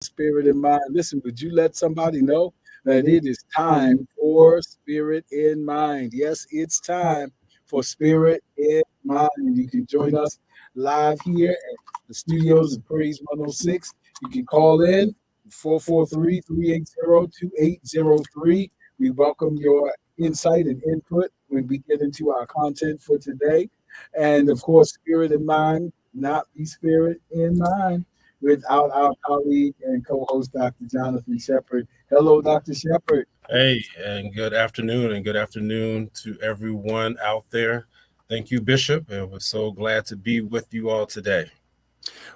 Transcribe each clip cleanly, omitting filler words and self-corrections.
Spirit in Mind. Listen, would you let somebody know that it is time for Spirit in Mind? Yes, it's time for Spirit in Mind. You can join us live here at the studios of Praise 106. You can call in 443-380-2803. We welcome your insight and input when we get into our content for today. And of course, Spirit in Mind, not the Spirit in Mind, without our colleague and co-host, Dr. Jonathan Shepard. Hello, Dr. Shepard. Hey, and good afternoon to everyone out there. Thank you, Bishop, and we're so glad to be with you all today.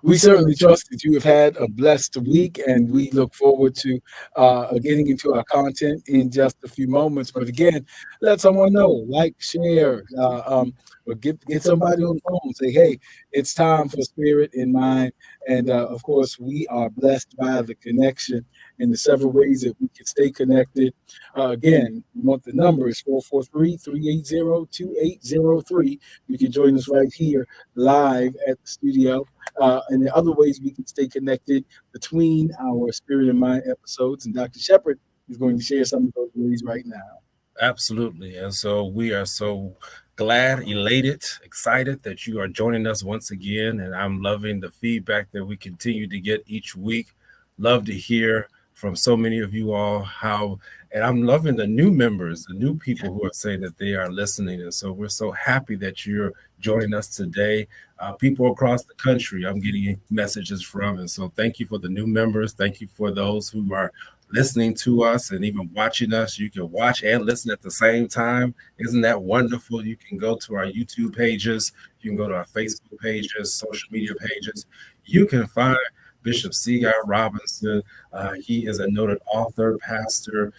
We certainly trust that you have had a blessed week, and we look forward to getting into our content in just a few moments. But again, let someone know, like, share, or get somebody on the phone. Say, hey, it's time for Spirit in Mind. And of course, we are blessed by the connection and the several ways that we can stay connected. Again, we want the numbers 443-380-2803. You can join us right here live at the studio, and the other ways we can stay connected between our Spirit and Mind episodes. And Dr. Shepard is going to share some of those ways right now. Absolutely. And so we are so glad, elated, excited that you are joining us once again. And I'm loving the feedback that we continue to get each week. Love to hear from so many of you all and I'm loving the new members, the new people who are saying that they are listening. And so we're so happy that you're joining us today. People across the country, I'm getting messages from. And so thank you for the new members. Thank you for those who are listening to us and even watching us. You can watch and listen at the same time. Isn't that wonderful? You can go to our YouTube pages, you can go to our Facebook pages, social media pages. You can find Bishop Seaguy Robinson. He is a noted author, pastor,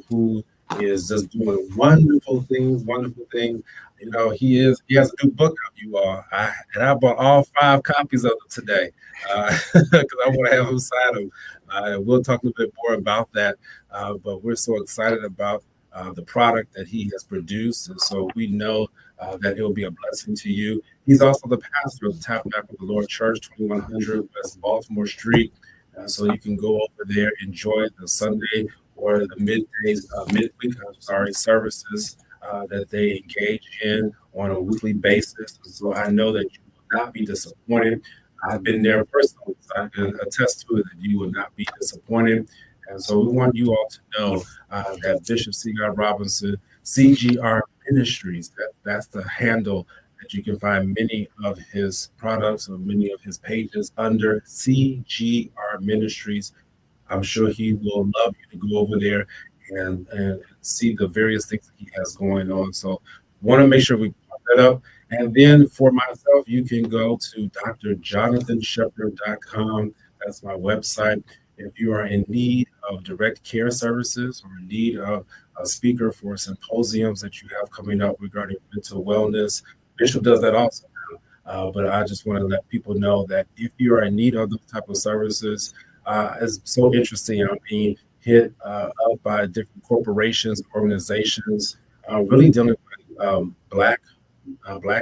who is just doing wonderful things, wonderful things. He has a new book out, you all. I bought all 5 copies of it today because I want to have him sign them. We'll talk a little bit more about that, but we're so excited about the product that he has produced, and so we know that it will be a blessing to you. He's also the pastor of the Tabernacle of the Lord Church, 2100 West Baltimore Street. So you can go over there, enjoy the Sunday or the midweek services that they engage in on a weekly basis. So I know that you will not be disappointed. I've been there personally, so I can attest to it that you will not be disappointed. And so we want you all to know that Bishop C.R. Robinson, CGR Ministries, that's the handle that you can find many of his products or many of his pages under CGR Ministries. I'm sure he will love you to go over there and see the various things that he has going on. So want to make sure we pop that up. And then for myself, you can go to drjonathanshepard.com. That's my website. If you are in need of direct care services or in need of a speaker for symposiums that you have coming up regarding mental wellness, Bishop does that also. But I just want to let people know that if you are in need of those type of services, it's so interesting. I'm being hit up by different corporations, organizations, really dealing with black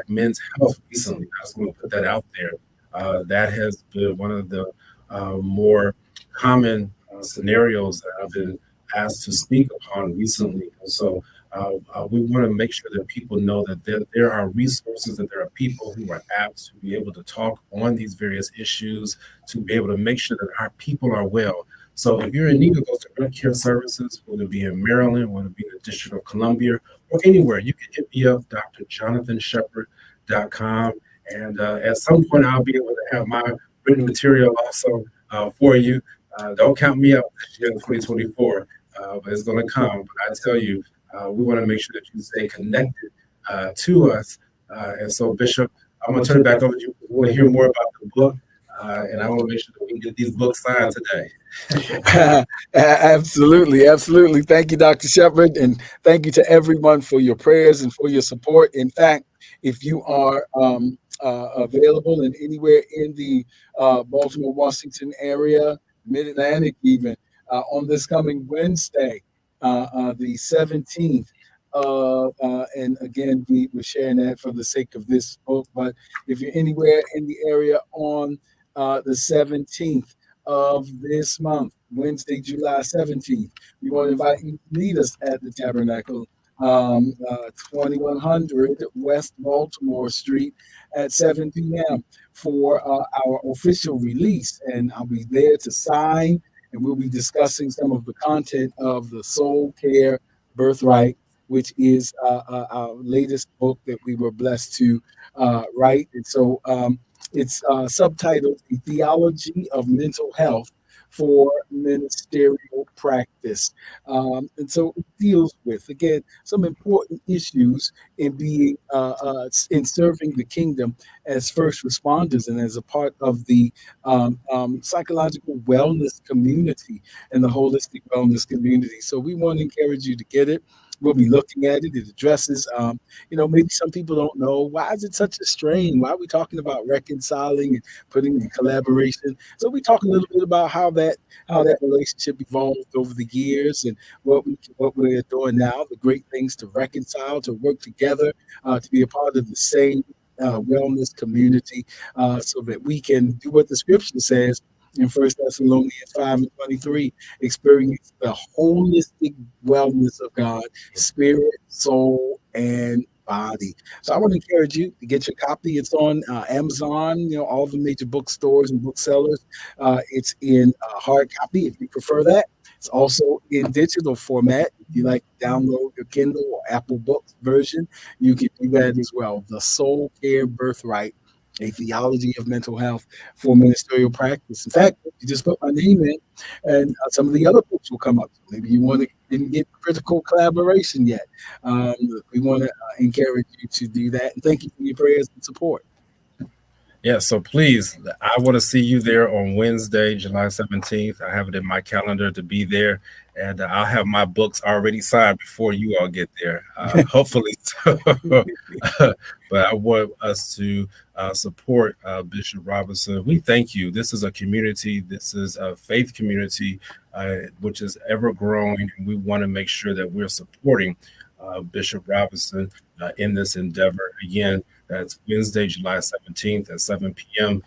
men's health recently. I just want to put that out there. That has been one of the more common scenarios that I've been asked to speak upon recently. And so we want to make sure that people know that there are resources, that there are people who are apt to be able to talk on these various issues, to be able to make sure that our people are well. So if you're in need of those direct care services, whether it be in Maryland, whether it be in the District of Columbia, or anywhere, you can hit me up, drjonathanshepard.com. And at some point, I'll be able to have my written material also for you. Don't count me out this year in 2024, but it's going to come. But I tell you, we want to make sure that you stay connected to us. And so, Bishop, I'm going to turn it back over to you. We want to hear more about the book, and I want to make sure that we can get these books signed today. Absolutely, absolutely. Thank you, Dr. Shepard, and thank you to everyone for your prayers and for your support. In fact, if you are available and anywhere in the Baltimore, Washington area, Mid Atlantic, even on this coming Wednesday, the 17th. And again, we're sharing that for the sake of this book. But if you're anywhere in the area on the 17th, of this month, Wednesday, July 17th. We want to invite you to meet us at the Tabernacle, 2100 West Baltimore Street at 7 p.m. for our official release. And I'll be there to sign, and we'll be discussing some of the content of the Soul Care Birthright, which is our latest book that we were blessed to write. And so it's subtitled "The Theology of Mental Health for Ministerial Practice." And so it deals with, again, some important issues in being in serving the kingdom as first responders and as a part of the psychological wellness community and the holistic wellness community. So we want to encourage you to get it. We'll be looking at it. It addresses, maybe some people don't know, why is it such a strain? Why are we talking about reconciling and putting in collaboration? So we talk a little bit about how that relationship evolved over the years and what we're doing now, the great things to reconcile, to work together, to be a part of the same wellness community, so that we can do what the scripture says in First Thessalonians 5:23, experience the holistic wellness of God, spirit, soul, and body. So I want to encourage you to get your copy. It's on Amazon, all the major bookstores and booksellers. It's in hard copy if you prefer that. It's also in digital format. If you like to download your Kindle or Apple Books version, you can do that as well. The Soul Care Birthright, a theology of mental health for ministerial practice. In fact, you just put my name in, and some of the other books will come up. Maybe you want to didn't get critical collaboration yet. Um, we want to encourage you to do that, and thank you for your prayers and support. Yeah, so please, I want to see you there on Wednesday, July 17th. I have it in my calendar to be there, and I'll have my books already signed before you all get there. Hopefully, so. But I want us to support Bishop Robinson. We thank you. This is a community, this is a faith community, which is ever growing, and we want to make sure that we're supporting Bishop Robinson in this endeavor. Again, that's Wednesday, July 17th at 7 p.m.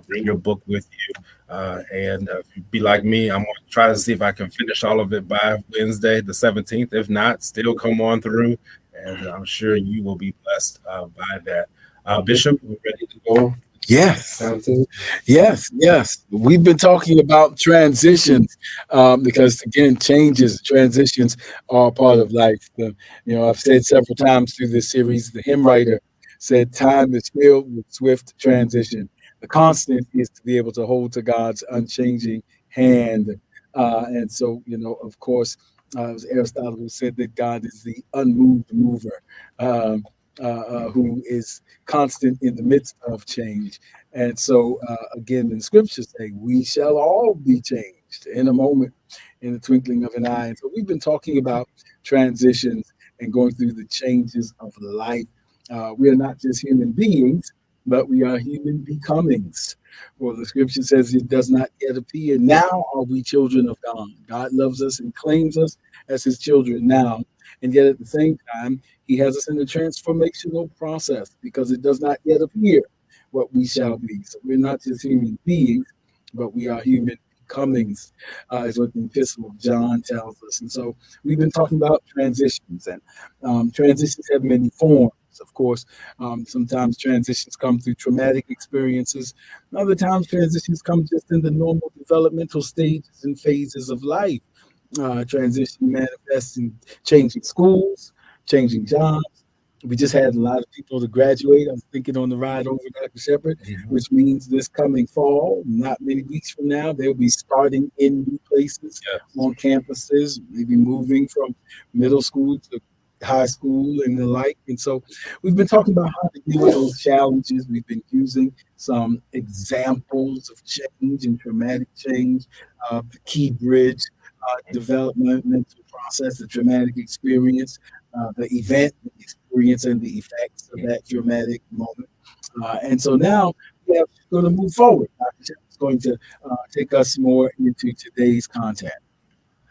Bring your book with you. And if you be like me, I'm going to try to see if I can finish all of it by Wednesday, the 17th. If not, still come on through. And I'm sure you will be blessed by that. Bishop, we're ready to go. Yes, yes. We've been talking about transitions because, again, changes, transitions are part of life. I've said several times through this series, the hymn writer said, "Time is filled with swift transition. The constant is to be able to hold to God's unchanging hand." And so, of course, it was Aristotle who said that God is the unmoved mover. Who is constant in the midst of change. And so, again, in scriptures say, we shall all be changed in a moment, in the twinkling of an eye. And so we've been talking about transitions and going through the changes of life. We are not just human beings, but we are human becomings. Well, the scripture says it does not yet appear. Now are we children of God. God loves us and claims us as his children now. And yet at the same time, he has us in a transformational process because it does not yet appear what we shall be. So we're not just human beings, but we are human becomings, is what the Epistle of John tells us. And so we've been talking about transitions, and transitions have many forms. Of course, sometimes transitions come through traumatic experiences. Other times, transitions come just in the normal developmental stages and phases of life. Transition manifests in changing schools, changing jobs. We just had a lot of people to graduate. I'm thinking on the ride over Dr. Shepherd, which means this coming fall, not many weeks from now, they'll be starting in new places on campuses, maybe moving from middle school to high school and the like. And so we've been talking about how to deal with those challenges. We've been using some examples of change and traumatic change, the key bridge developmental process, the traumatic experience, the event, the experience, and the effects of that traumatic moment. And so now we're going to move forward. Dr. Shepherd is going to take us more into today's content.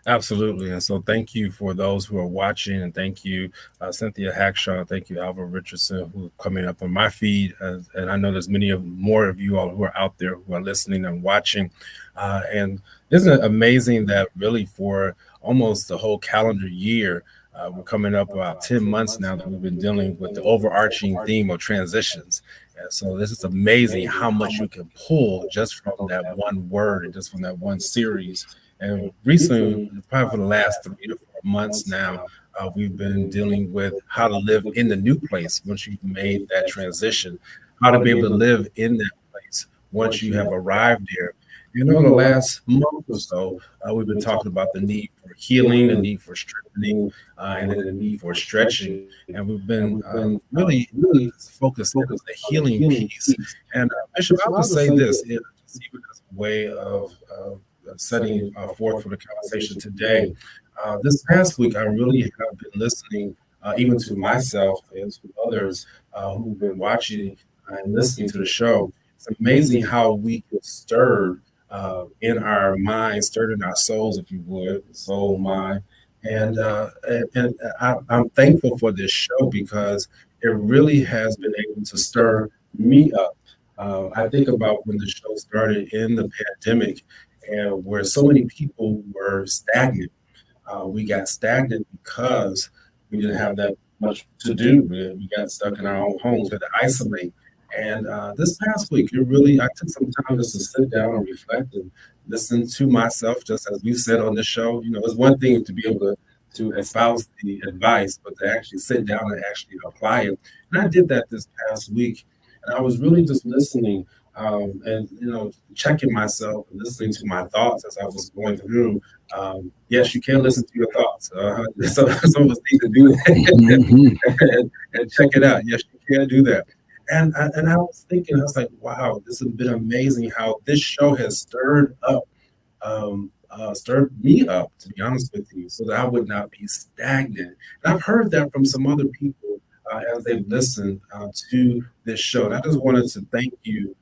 Absolutely. And so thank you for those who are watching, and thank you, Cynthia Hackshaw. Thank you, Alva Richardson, who are coming up on my feed. And I know there's many of more of you all who are out there who are listening and watching. And isn't it amazing that really for almost the whole calendar year, we're coming up about 10 months now that we've been dealing with the overarching theme of transitions. And so this is amazing how much you can pull just from that one word and just from that one series. And recently, probably for the last 3 to 4 months now, we've been dealing with how to live in the new place once you've made that transition, how to be able to live in that place once you have arrived there. You know, the last month or so, we've been talking about the need for healing, the need for strengthening, and then the need for stretching. And we've been really focused on the healing piece. And Bishop, I would say this, just even as a way of setting forth for the conversation today. This past week, I really have been listening, even to myself and to others who've been watching and listening to the show. It's amazing how we get stirred in our minds, stirred in our souls, if you would, soul, mind. I'm thankful for this show because it really has been able to stir me up. I think about when the show started in the pandemic and where so many people were stagnant. We got stagnant because we didn't have that much to do. We got stuck in our own homes, had to isolate. And this past week, I took some time just to sit down and reflect and listen to myself, just as we've said on the show. You know, it's one thing to be able to espouse the advice, but to actually sit down and actually apply it. And I did that this past week. And I was really just listening and checking myself and listening to my thoughts as I was going through. Yes, you can listen to your thoughts. So some of us need to do that Mhm. and check it out. Yes, you can do that. And I was thinking, I was like, wow, this has been amazing how this show has stirred me up, to be honest with you, so that I would not be stagnant. And I've heard that from some other people as they've listened to this show. And I just wanted to thank you,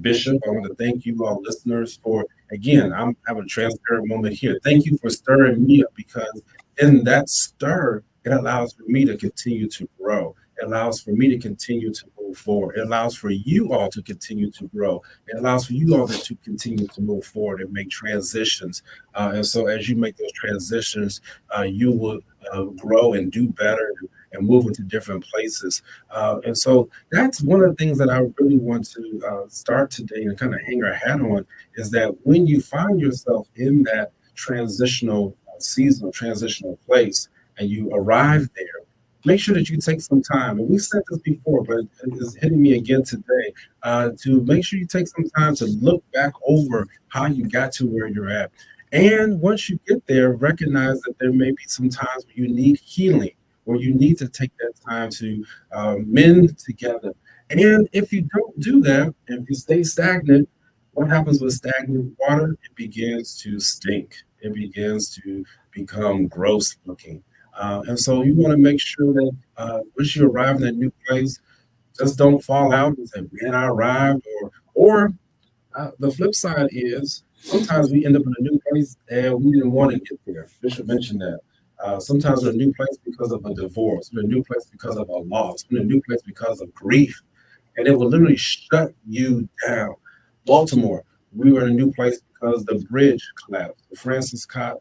Bishop. I want to thank you, all listeners, for, again, I'm having a transparent moment here. Thank you for stirring me up because in that stir, it allows for me to continue to grow. It allows for me to continue to move forward. It allows for you all to continue to grow. It allows for you all to continue to move forward and make transitions. And so, as you make those transitions, you will grow and do better and move into different places. And so, that's one of the things that I really want to start today and kind of hang our hat on is that when you find yourself in that transitional season, transitional place, and you arrive there, make sure that you take some time. And we've said this before, but it's hitting me again today. To make sure you take some time to look back over how you got to where you're at. And once you get there, recognize that there may be some times where you need healing, where you need to take that time to mend together. And if you don't do that, if you stay stagnant, what happens with stagnant water? It begins to stink. It begins to become gross looking. And so you want to make sure that once you arrive in that new place, just don't fall out and say, "Man, I arrived," or the flip side is sometimes we end up in a new place and we didn't want to get there. Bishop mentioned that. Sometimes we're in a new place because of a divorce. We're in a new place because of a loss. We're in a new place because of grief. And it will literally shut you down. Baltimore, we were in a new place because the bridge collapsed. The Francis Scott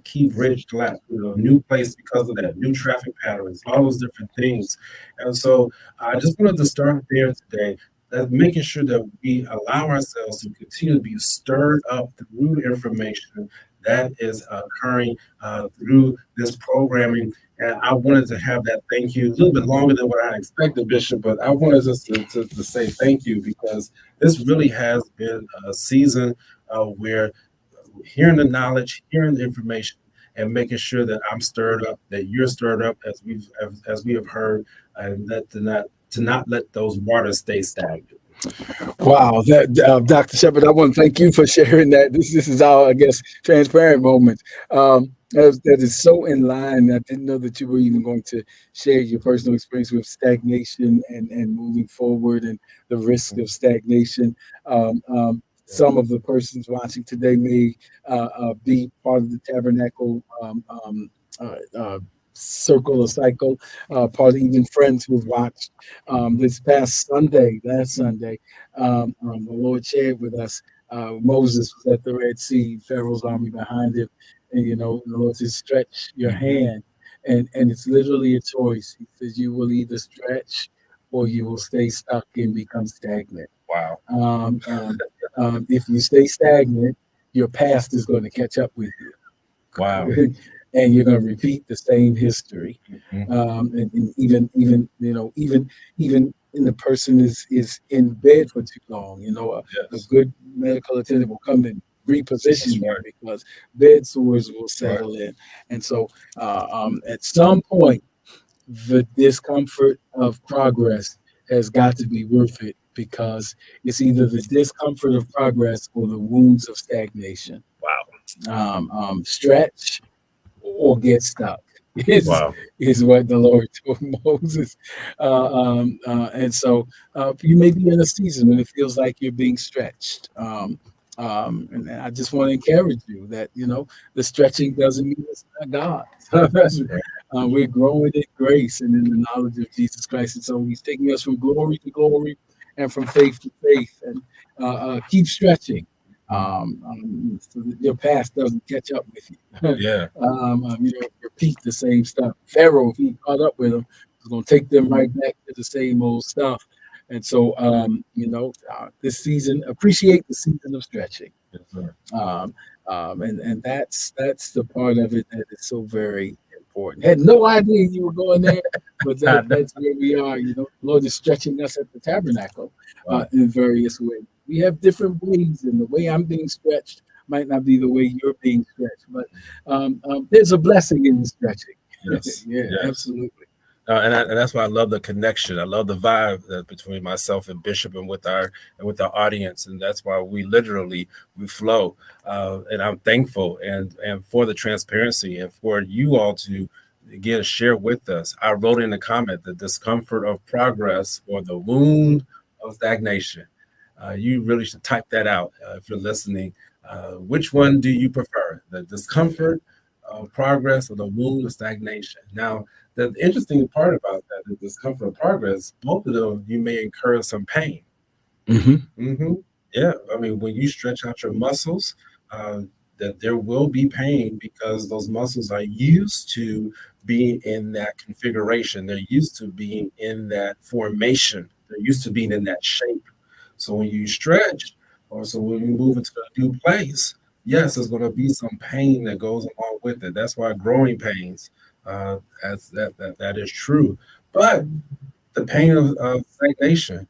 Key Bridge collapsed. We were in a new place because of that, new traffic patterns, all those different things. And so I just wanted to start there today, that making sure that we allow ourselves to continue to be stirred up through information that is occurring through this programming. And I wanted to have that thank you a little bit longer than what I expected, Bishop, but I wanted us to say thank you because this really has been a season where hearing the knowledge, hearing the information, and making sure that I'm stirred up, that you're stirred up, as we have heard, and that to not let those waters stay stagnant. Wow, Dr. Shepard, I want to thank you for sharing that. This is our, I guess, transparent moment. That is so in line. I didn't know that you were even going to share your personal experience with stagnation and moving forward and the risk of stagnation. some of the persons watching today may be part of the Tabernacle uh, uh, circle or cycle, part of even friends who've watched this past Sunday, last Sunday. The Lord shared with us. Moses was at the Red Sea, Pharaoh's army behind him, and the Lord says, "Stretch your hand," and it's literally a choice. He says, "You will either stretch, or you will stay stuck and become stagnant." Wow. Um, um, if you stay stagnant, your past is going to catch up with you. Wow. And you're going to repeat the same history. And even in the person is in bed for too long, a good medical attendant will come and reposition you because bed sores will settle in. And so at some point, the discomfort of progress has got to be worth it because it's either the discomfort of progress or the wounds of stagnation. Stretch or get stuck is Wow. is what the Lord told Moses. And so you may be in a season when it feels like you're being stretched. And I just want to encourage you that the stretching doesn't mean it's not God. We're growing in grace and in the knowledge of Jesus Christ, and so He's taking us from glory to glory and from faith to faith, and keep stretching. So that your past doesn't catch up with you. Yeah. You don't repeat the same stuff. Pharaoh, if he caught up with them, was going to take them right back to the same old stuff. And so, this season, appreciate the season of stretching. Yes, sir. And that's the part of it that is so very important. Had no idea you were going there, but that's where we are. The Lord is stretching us at the tabernacle in various ways. We have different ways, and the way I'm being stretched might not be the way you're being stretched, but there's a blessing in the stretching. Yes. Yeah, Yes. absolutely. And that's why I love the connection. I love the vibe between myself and Bishop and with our audience, and that's why we flow. And I'm thankful and for the transparency and for you all to again share with us. I wrote in the comment the discomfort of progress or the wound of stagnation. You really should type that out if you're listening. Which one do you prefer? The discomfort of progress or the wound of stagnation? Now, the interesting part about that, the discomfort of progress, both of them, you may incur some pain. Yeah, I mean, when you stretch out your muscles, that there will be pain because those muscles are used to being in that configuration. They're used to being in that formation. They're used to being in that shape. So when you stretch, or so when you move into a new place, yes, there's going to be some pain that goes along with it. That's why growing pains, as that is true. But the pain of stagnation,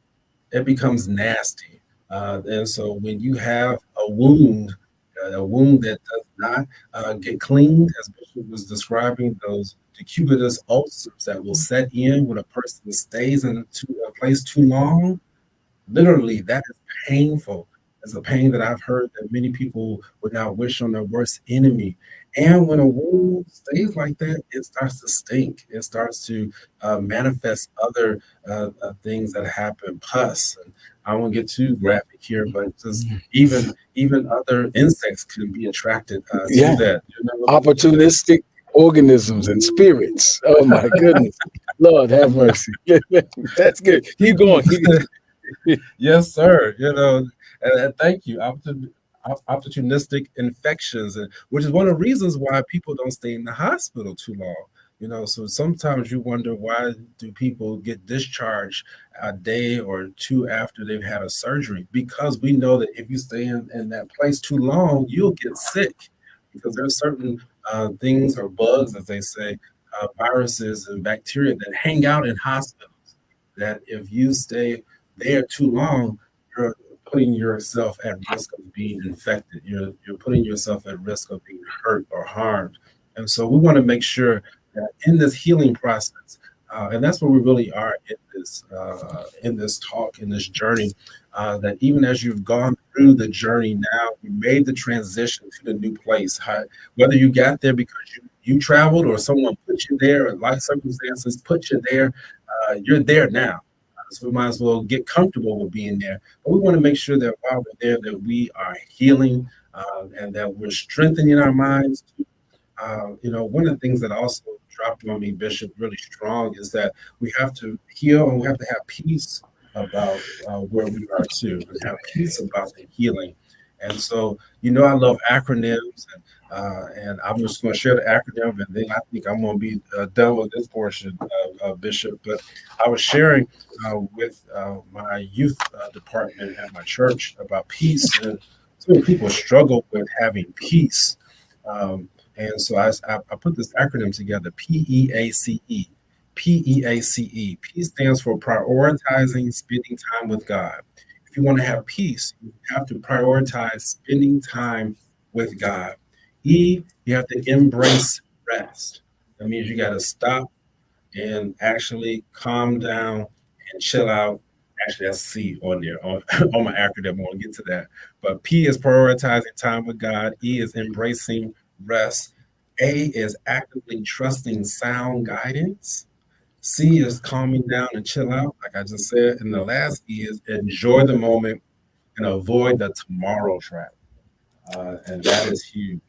it becomes nasty. And so when you have a wound that does not get cleaned, as Bishop was describing, those decubitus ulcers that will set in when a person stays in a place too long, literally that is painful. It's a pain that I've heard that many people would not wish on their worst enemy. And when a wound stays like that, it starts to stink. It starts to manifest other things that happen. Pus. And I won't get too graphic here, but just even other insects can be attracted to that. Opportunistic organisms and spirits. Oh my goodness. Lord have mercy. That's good. Keep going. Yes, sir. And thank you. Opportunistic infections, which is one of the reasons why people don't stay in the hospital too long. So sometimes you wonder, why do people get discharged a day or two after they've had a surgery? Because we know that if you stay in that place too long, you'll get sick, because there are certain things or bugs, as they say, viruses and bacteria that hang out in hospitals, that if you stay there too long, you're putting yourself at risk of being infected. You're putting yourself at risk of being hurt or harmed. And so we want to make sure that in this healing process, and that's where we really are in this talk, in this journey, that even as you've gone through the journey now, you made the transition to the new place. Whether you got there because you traveled or someone put you there, or life circumstances put you there, you're there now. So we might as well get comfortable with being there. But we want to make sure that while we're there, that we are healing and that we're strengthening our minds. One of the things that also dropped on me, Bishop, really strong is that we have to heal and we have to have peace about where we are too, and have peace about the healing. And so, I love acronyms, and I'm just going to share the acronym, and then I think I'm going to be done with this portion, Bishop. But I was sharing with my youth department at my church about peace, and so many people struggle with having peace. And so I put this acronym together, PEACE. PEACE. Peace stands for prioritizing spending time with God. If you want to have peace, you have to prioritize spending time with God. E, you have to embrace rest. That means you got to stop and actually calm down and chill out. Actually, that's C on there on my acronym. I want to get to that. But P is prioritizing time with God. E is embracing rest. A is actively trusting sound guidance. C is calming down and chill out, like I just said. And the last E is enjoy the moment and avoid the tomorrow trap. And that is huge.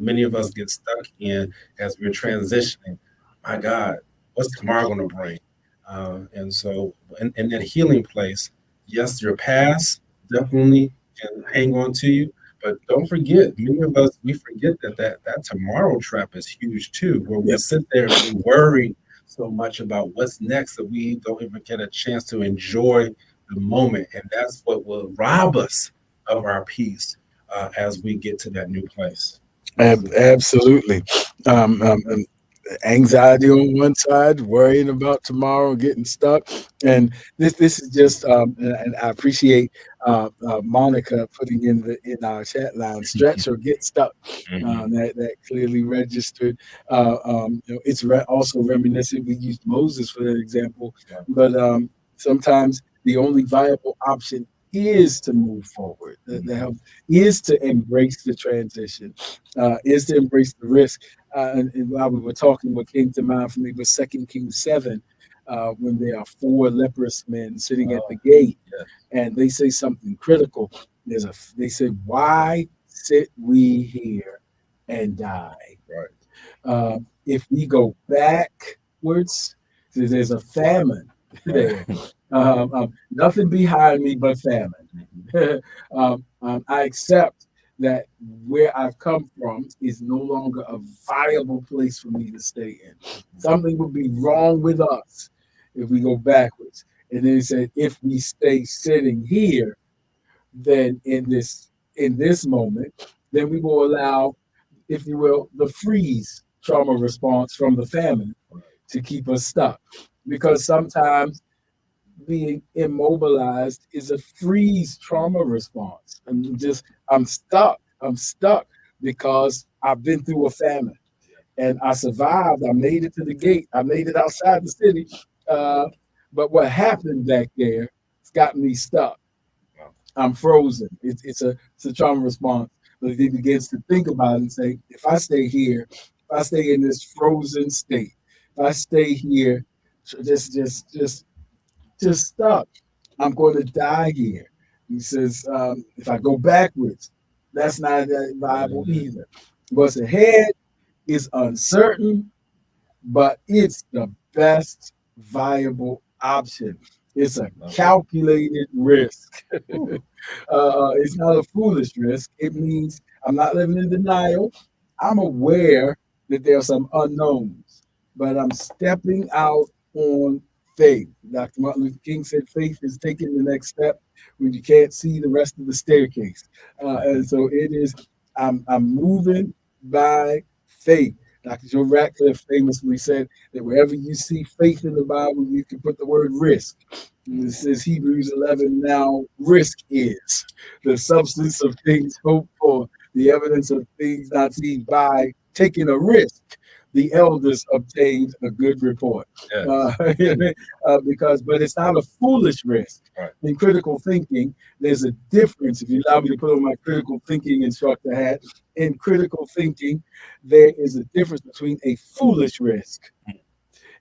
Many of us get stuck in as we're transitioning. My God, what's tomorrow going to bring? And so, in that healing place, yes, your past definitely can hang on to you, but don't forget, many of us we forget that tomorrow trap is huge too, where we Yep. sit there and we worry so much about what's next that we don't even get a chance to enjoy the moment, and that's what will rob us of our peace as we get to that new place. Absolutely. And anxiety on one side, worrying about tomorrow, getting stuck, and this is just and I appreciate Monica putting in our chat line, stretch or get stuck. Mhm. That clearly registered. It's also reminiscent. We used Moses for that example, Yeah. but sometimes the only viable option is to move forward. The help is to embrace the transition, is to embrace the risk. And while we were talking, what came to mind for me was Second Kings 7, when there are four leprous men sitting at the Oh, gate, yes. and they say something critical. They say, "Why sit we here and die? Right. If we go backwards, there's a famine there. Nothing behind me but famine. I accept that where I've come from is no longer a viable place for me to stay in. Something would be wrong with us if we go backwards." And then he said, if we stay sitting here, then in this moment, then we will allow, if you will, the freeze trauma response from the famine to keep us stuck. Because sometimes being immobilized is a freeze trauma response. I'm stuck. I'm stuck because I've been through a famine and I survived. I made it to the gate. I made it outside the city. Uh, but what happened back there has got me stuck. Wow. I'm frozen. It's a trauma response. But he begins to think about it and say, if I stay here, if I stay in this frozen state, if I stay here, just stuck, I'm going to die here. He says, if I go backwards, that's not that viable either. What's ahead is uncertain, but it's the best viable option. It's a calculated risk. It's not a foolish risk. It means I'm not living in denial. I'm aware that there are some unknowns, but I'm stepping out on faith. Dr. Martin Luther King said faith is taking the next step when you can't see the rest of the staircase. And so it is, I'm moving by faith. Dr. Joe Ratcliffe famously said that wherever you see faith in the Bible, you can put the word risk. It says Hebrews 11, now risk is the substance of things hoped for, the evidence of things not seen. By taking a risk, the elders obtained a good report. Yes. But it's not a foolish risk. Right. In critical thinking, there's a difference. If you allow me to put on my critical thinking instructor hat, in critical thinking, there is a difference between a foolish risk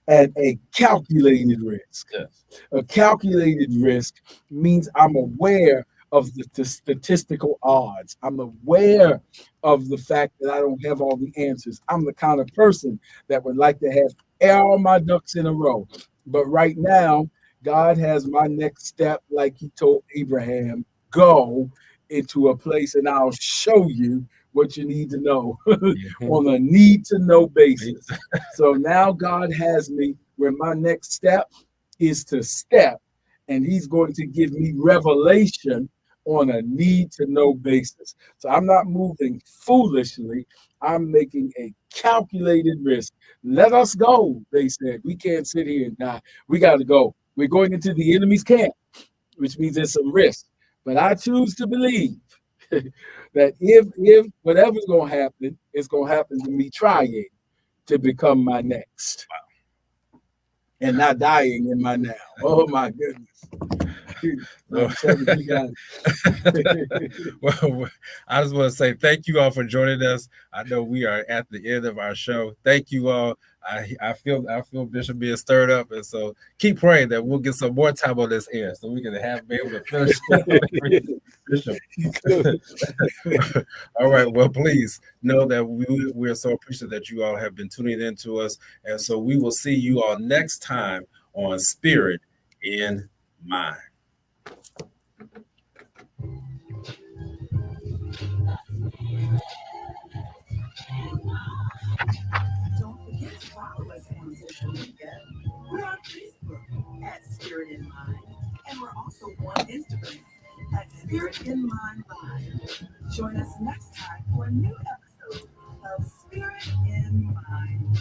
and a calculated risk. Yes. A calculated risk means I'm aware of the statistical odds. I'm aware of the fact that I don't have all the answers. I'm the kind of person that would like to have all my ducks in a row. But right now, God has my next step, like he told Abraham, go into a place and I'll show you what you need to know Mhm. on a need to know basis. So now God has me where my next step is to step, and he's going to give me revelation on a need to know basis. So I'm not moving foolishly. I'm making a calculated risk. Let us go, they said. We can't sit here and die. We got to go. We're going into the enemy's camp, which means there's some risk. But I choose to believe that if whatever's going to happen, it's going to happen to me trying to become my next and not dying in my now. Oh my goodness. Well, Trevor, you got it. well, I just want to say thank you all for joining us. I know we are at the end of our show. Thank you all. I feel Bishop being stirred up, and so keep praying that we'll get some more time on this air so we can be able to finish everything. Bishop. All right. Well, please know that we're so appreciative that you all have been tuning in to us, and so we will see you all next time on Spirit in Mind. Don't forget to follow us on social media. We're on Facebook at Spirit in Mind, and we're also on Instagram at Spirit in Mind Live. Join us next time for a new episode of Spirit in Mind.